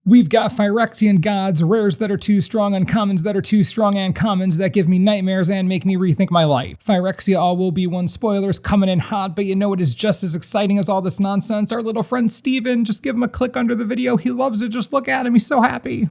We've got Phyrexian gods, rares that are too strong, uncommons that are too strong, and commons that give me nightmares and make me rethink my life. Phyrexia all will be one spoilers coming in hot, but you know what is just as exciting as all this nonsense? Our little friend Steven. Just give him a click under the video. He loves it. Just look at him. He's so happy.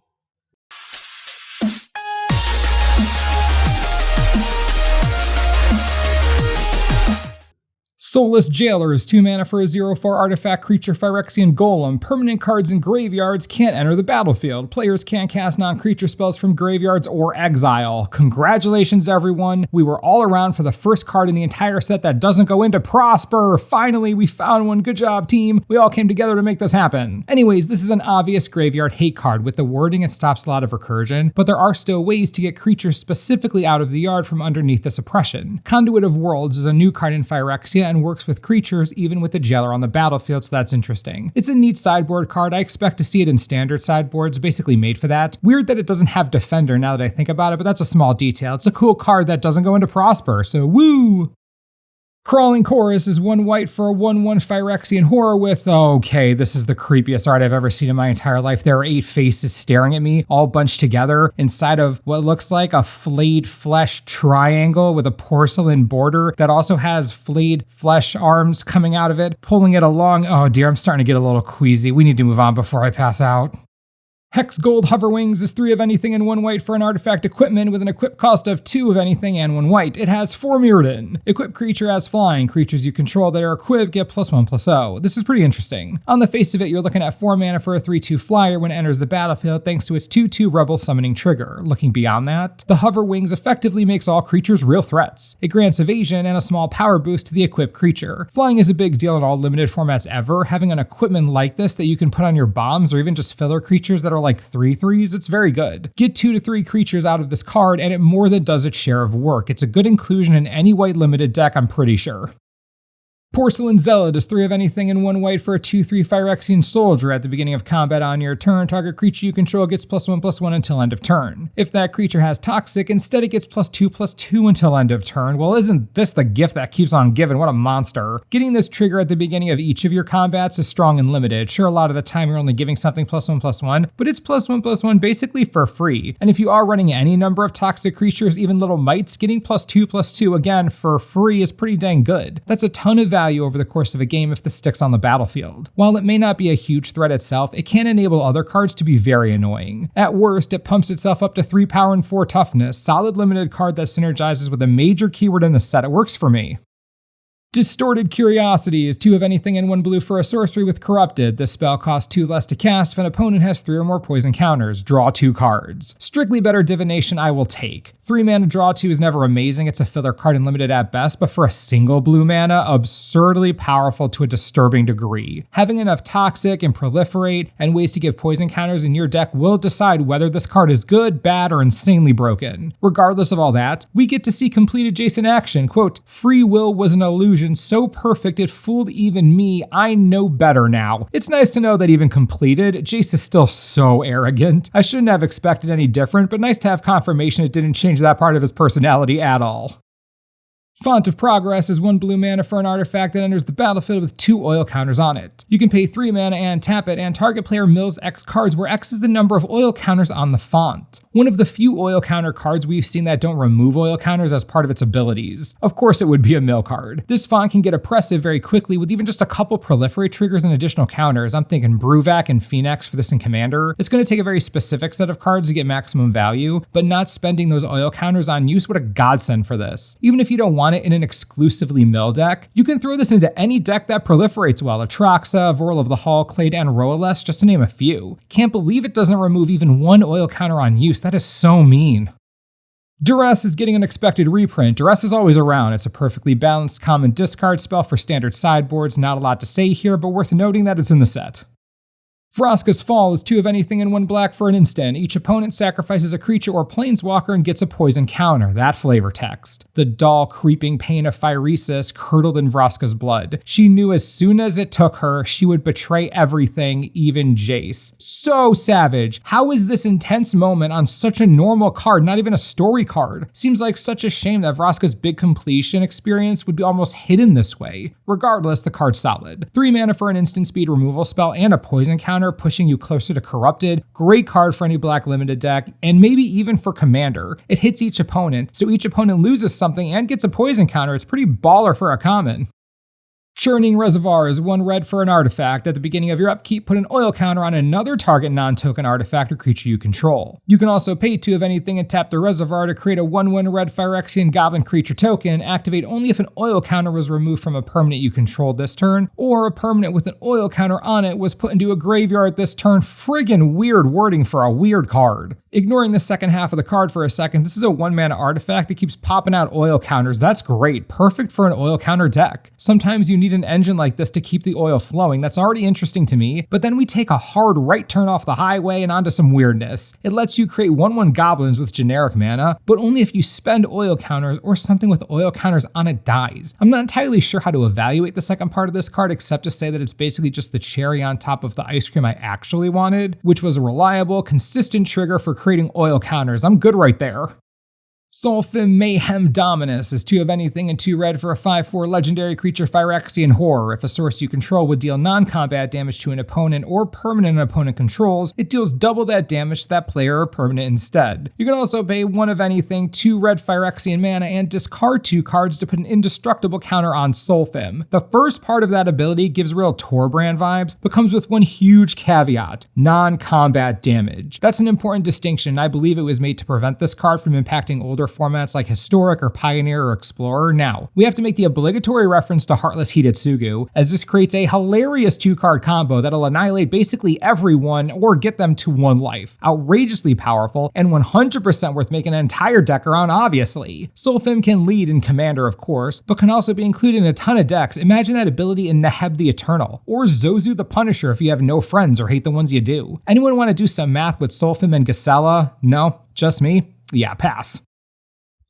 Soulless Jailers, 2 mana for a 0/4 artifact creature Phyrexian Golem. Permanent cards in graveyards can't enter the battlefield. Players can't cast non-creature spells from graveyards or exile. Congratulations everyone, we were all around for the first card in the entire set that doesn't go into Prosper. Finally, we found one. Good job, team. We all came together to make this happen. Anyways, this is an obvious graveyard hate card. With the wording, it stops a lot of recursion, but there are still ways to get creatures specifically out of the yard from underneath the suppression. Conduit of Worlds is a new card in Phyrexia and works with creatures even with the jailer on the battlefield, so that's interesting. It's a neat sideboard card. I expect to see it in standard sideboards, basically made for that. Weird that it doesn't have Defender now that I think about it, but that's a small detail. It's a cool card that doesn't go into Prosper, so woo! Crawling Chorus is 1 white for a 1/1 Phyrexian horror with, okay, this is the creepiest art I've ever seen in my entire life. There are 8 faces staring at me, all bunched together inside of what looks like a flayed flesh triangle with a porcelain border that also has flayed flesh arms coming out of it, pulling it along. Oh dear, I'm starting to get a little queasy. We need to move on before I pass out. Hex Gold Hoverwings is 3 of anything and 1 white for an artifact equipment with an equip cost of 2 of anything and 1 white. It has 4 Mirrodin. Equip creature has flying. Creatures you control that are equipped get +1/+0. This is pretty interesting. On the face of it, you're looking at 4 mana for a 3/2 flyer when it enters the battlefield thanks to its 2/2 Rebel summoning trigger. Looking beyond that, the Hoverwings effectively makes all creatures real threats. It grants evasion and a small power boost to the equipped creature. Flying is a big deal in all limited formats ever. Having an equipment like this that you can put on your bombs or even just filler creatures that are like 3/3s, it's very good. Get 2 to 3 creatures out of this card and it more than does its share of work. It's a good inclusion in any white limited deck, I'm pretty sure. Porcelain Zealot is 3 of anything and 1 white for a 2/3 Phyrexian Soldier. At the beginning of combat on your turn, target creature you control gets +1/+1 until end of turn. If that creature has Toxic, instead it gets +2/+2 until end of turn. Well, isn't this the gift that keeps on giving? What a monster. Getting this trigger at the beginning of each of your combats is strong and limited. Sure, a lot of the time you're only giving something +1/+1, but it's +1/+1 basically for free. And if you are running any number of toxic creatures, even little mites, getting +2/+2 again for free is pretty dang good. That's a ton of value over the course of a game if this sticks on the battlefield. While it may not be a huge threat itself, it can enable other cards to be very annoying. At worst, it pumps itself up to 3 power and 4 toughness. Solid limited card that synergizes with a major keyword in the set. It works for me. Distorted Curiosity is 2 of anything and 1 blue for a sorcery with Corrupted. This spell costs 2 less to cast if an opponent has 3 or more poison counters. Draw 2 cards. Strictly better divination I will take. 3 mana draw 2 is never amazing, it's a filler card and limited at best, but for a single blue mana, absurdly powerful to a disturbing degree. Having enough Toxic and Proliferate and ways to give poison counters in your deck will decide whether this card is good, bad, or insanely broken. Regardless of all that, we get to see complete adjacent action. Quote, free will was an illusion so perfect it fooled even me. I know better now. It's nice to know that even completed, Jace is still so arrogant. I shouldn't have expected any different, but nice to have confirmation it didn't change that part of his personality at all. Font of Progress is 1 blue mana for an artifact that enters the battlefield with 2 oil counters on it. You can pay 3 mana and tap it, and target player mills X cards, where X is the number of oil counters on the font. One of the few oil counter cards we've seen that don't remove oil counters as part of its abilities. Of course it would be a mill card. This font can get oppressive very quickly with even just a couple Proliferate triggers and additional counters. I'm thinking Bruvac and Phoenix for this in Commander. It's going to take a very specific set of cards to get maximum value, but not spending those oil counters on use, what a godsend for this. Even if you don't want it in an exclusively mill deck, you can throw this into any deck that proliferates well. Atraxa, Vorl of the Hall, Clade, and Roeles, just to name a few. Can't believe it doesn't remove even 1 oil counter on use. That is so mean. Duress is getting an expected reprint. Duress is always around. It's a perfectly balanced common discard spell for standard sideboards. Not a lot to say here, but worth noting that it's in the set. Vraska's Fall is 2 of anything and 1 black for an instant. Each opponent sacrifices a creature or planeswalker and gets a poison counter. That flavor text. The dull, creeping pain of Phyrexia curdled in Vraska's blood. She knew as soon as it took her, she would betray everything, even Jace. So savage. How is this intense moment on such a normal card, not even a story card? Seems like such a shame that Vraska's big completion experience would be almost hidden this way. Regardless, the card's solid. 3 mana for an instant speed removal spell and a poison counter counter, pushing you closer to Corrupted. Great card for any black limited deck, and maybe even for Commander. It hits each opponent, so each opponent loses something and gets a poison counter. It's pretty baller for a common. Churning Reservoir is 1 red for an artifact. At the beginning of your upkeep, put an oil counter on another target non-token artifact or creature you control. You can also pay 2 of anything and tap the Reservoir to create a 1/1 red Phyrexian Goblin creature token. Activate only if an oil counter was removed from a permanent you controlled this turn, or a permanent with an oil counter on it was put into a graveyard this turn. Friggin' weird wording for a weird card. Ignoring the second half of the card for a second, this is a 1-mana artifact that keeps popping out oil counters. That's great. Perfect for an oil counter deck. Sometimes you need an engine like this to keep the oil flowing. That's already interesting to me, but then we take a hard right turn off the highway and onto some weirdness. It lets you create 1/1 goblins with generic mana, but only if you spend oil counters or something with oil counters on it dies. I'm not entirely sure how to evaluate the second part of this card, except to say that it's basically just the cherry on top of the ice cream I actually wanted, which was a reliable, consistent trigger for creating oil counters. I'm good right there. Solphim Mayhem Dominus is 2 of anything and 2 red for a 5/4 legendary creature Phyrexian Horror. If a source you control would deal non-combat damage to an opponent or permanent an opponent controls, it deals double that damage to that player or permanent instead. You can also pay 1 of anything, 2 red Phyrexian mana, and discard 2 cards to put an indestructible counter on Solphim. The first part of that ability gives real Torbrand vibes, but comes with one huge caveat: non-combat damage. That's an important distinction. I believe it was made to prevent this card from impacting older formats like Historic or Pioneer or Explorer. Now, we have to make the obligatory reference to Heartless Hidetsugu, as this creates a hilarious 2-card combo that'll annihilate basically everyone or get them to 1 life. Outrageously powerful and 100% worth making an entire deck around, obviously. Solphim can lead in Commander, of course, but can also be included in a ton of decks. Imagine that ability in Neheb the Eternal, or Zozu the Punisher if you have no friends or hate the ones you do. Anyone want to do some math with Solphim and Gisela? No? Just me? Yeah, pass.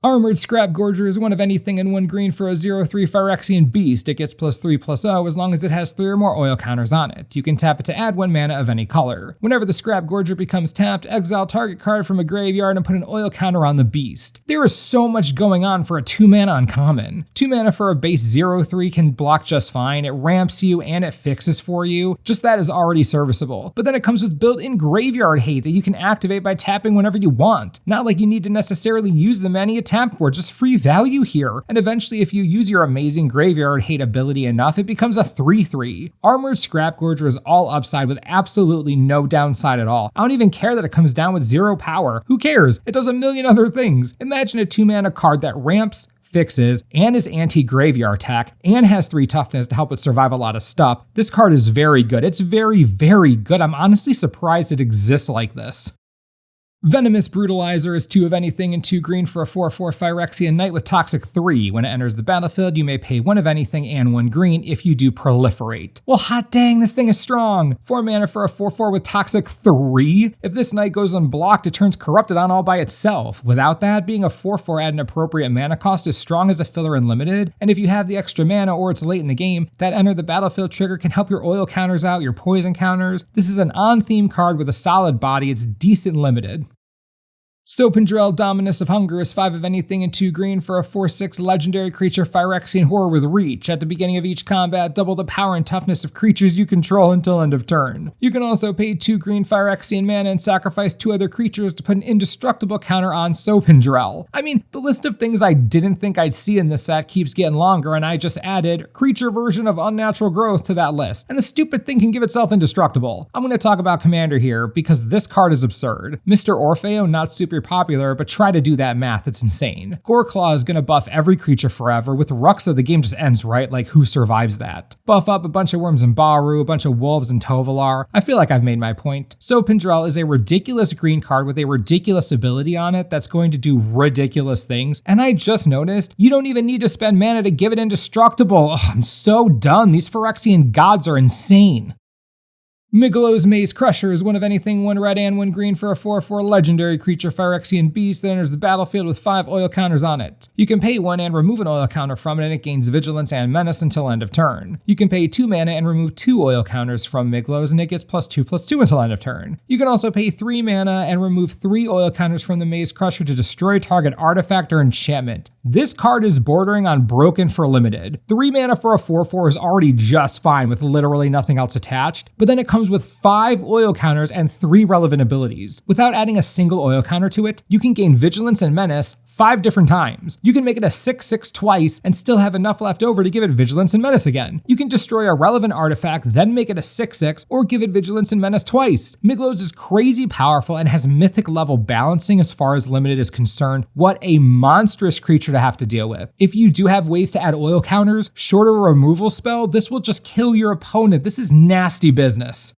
Armored Scrap Gorger is 1 of anything and 1 green for a 0/3 Phyrexian Beast. It gets +3/+0 as long as it has 3 or more oil counters on it. You can tap it to add 1 mana of any color. Whenever the Scrap Gorger becomes tapped, exile target card from a graveyard and put an oil counter on the beast. There is so much going on for a 2 mana uncommon. 2 mana for a base 0/3 can block just fine. It ramps you and it fixes for you. Just that is already serviceable. But then it comes with built-in graveyard hate that you can activate by tapping whenever you want. Not like you need to necessarily use the mana you tap for, just free value here. And eventually, if you use your amazing graveyard hate ability enough, it becomes a 3/3. Armored Scrap Gorger is all upside with absolutely no downside at all. I don't even care that it comes down with 0 power. Who cares? It does a million other things. Imagine a 2 mana card that ramps, fixes, and is anti-graveyard attack, and has 3 toughness to help it survive a lot of stuff. This card is very good. It's very, very good. I'm honestly surprised it exists like this. Venomous Brutalizer is 2 of anything and 2 green for a 4/4 Phyrexian Knight with Toxic 3. When it enters the battlefield, you may pay 1 of anything and 1 green if you do Proliferate. Well, hot dang, this thing is strong. 4 mana for a 4/4 with Toxic 3? If this Knight goes unblocked, it turns Corrupted on all by itself. Without that, being a 4/4 at an appropriate mana cost is strong as a filler in Limited, and if you have the extra mana or it's late in the game, that enter the battlefield trigger can help your oil counters out, your poison counters. This is an on-theme card with a solid body. It's decent Limited. Sopendrel Dominus of Hunger is 5 of anything and 2 green for a 4/6 legendary creature Phyrexian Horror with Reach. At the beginning of each combat, double the power and toughness of creatures you control until end of turn. You can also pay 2 green Phyrexian mana and sacrifice 2 other creatures to put an indestructible counter on Sopendrel. I mean, the list of things I didn't think I'd see in this set keeps getting longer, and I just added creature version of Unnatural Growth to that list. And the stupid thing can give itself indestructible. I'm going to talk about Commander here because this card is absurd. Mr. Orfeo, not super popular, but try to do that math, it's insane. Goreclaw is gonna buff every creature forever. With Ruxa, the game just ends, right? Like, who survives that? Buff up a bunch of worms in Baru, a bunch of wolves in Tovalar. I feel like I've made my point. Sopendrel is a ridiculous green card with a ridiculous ability on it that's going to do ridiculous things, and I just noticed you don't even need to spend mana to give it indestructible. Ugh, I'm so done. These Phyrexian gods are insane. Migloz Maze Crusher is 1 of anything, 1 red and 1 green for a 4/4 legendary creature Phyrexian Beast that enters the battlefield with 5 oil counters on it. You can pay 1 and remove an oil counter from it, and it gains Vigilance and Menace until end of turn. You can pay 2 mana and remove 2 oil counters from Migloz, and it gets +2/+2 until end of turn. You can also pay 3 mana and remove 3 oil counters from the Maze Crusher to destroy target artifact or enchantment. This card is bordering on broken for Limited. 3 mana for a 4/4 is already just fine with literally nothing else attached, but then it comes comes with 5 oil counters and 3 relevant abilities. Without adding a single oil counter to it, you can gain Vigilance and Menace 5 different times. You can make it a 6/6 twice and still have enough left over to give it Vigilance and Menace again. You can destroy a relevant artifact, then make it a 6/6, or give it Vigilance and Menace twice. Migloz is crazy powerful and has mythic level balancing as far as limited is concerned. What a monstrous creature to have to deal with. If you do have ways to add oil counters, short of a removal spell, this will just kill your opponent. This is nasty business.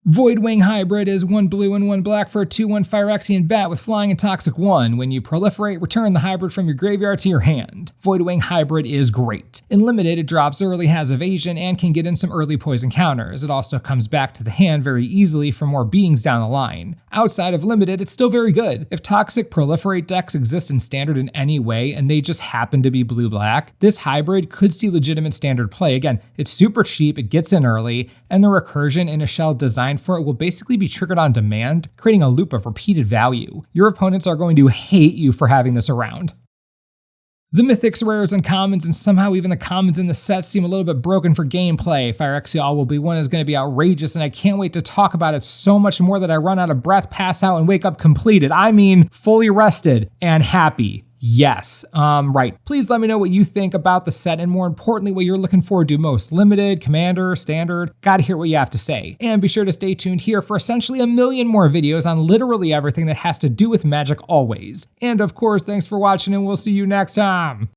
Voidwing Hybrid is 1 blue and 1 black for a 2/1 Phyrexian bat with flying and toxic 1. When you proliferate, return the hybrid from your graveyard to your hand. Voidwing Hybrid is great. In limited, it drops early, has evasion, and can get in some early poison counters. It also comes back to the hand very easily for more beatings down the line. Outside of limited, it's still very good. If toxic proliferate decks exist in standard in any way and they just happen to be blue-black, this hybrid could see legitimate standard play. Again, it's super cheap, it gets in early, and the recursion in a shell designed for it will basically be triggered on demand, creating a loop of repeated value. Your opponents are going to hate you for having this around. The mythics, rares, and commons, and somehow even the commons in the set seem a little bit broken for gameplay. Phyrexia All Will Be One is going to be outrageous, and I can't wait to talk about it so much more that I run out of breath, pass out, and wake up completed. I mean, fully rested and happy. Yes, right. Please let me know what you think about the set and more importantly, what you're looking forward to most. Limited, Commander, Standard, gotta hear what you have to say. And be sure to stay tuned here for essentially a million more videos on literally everything that has to do with Magic always. And of course, thanks for watching and we'll see you next time.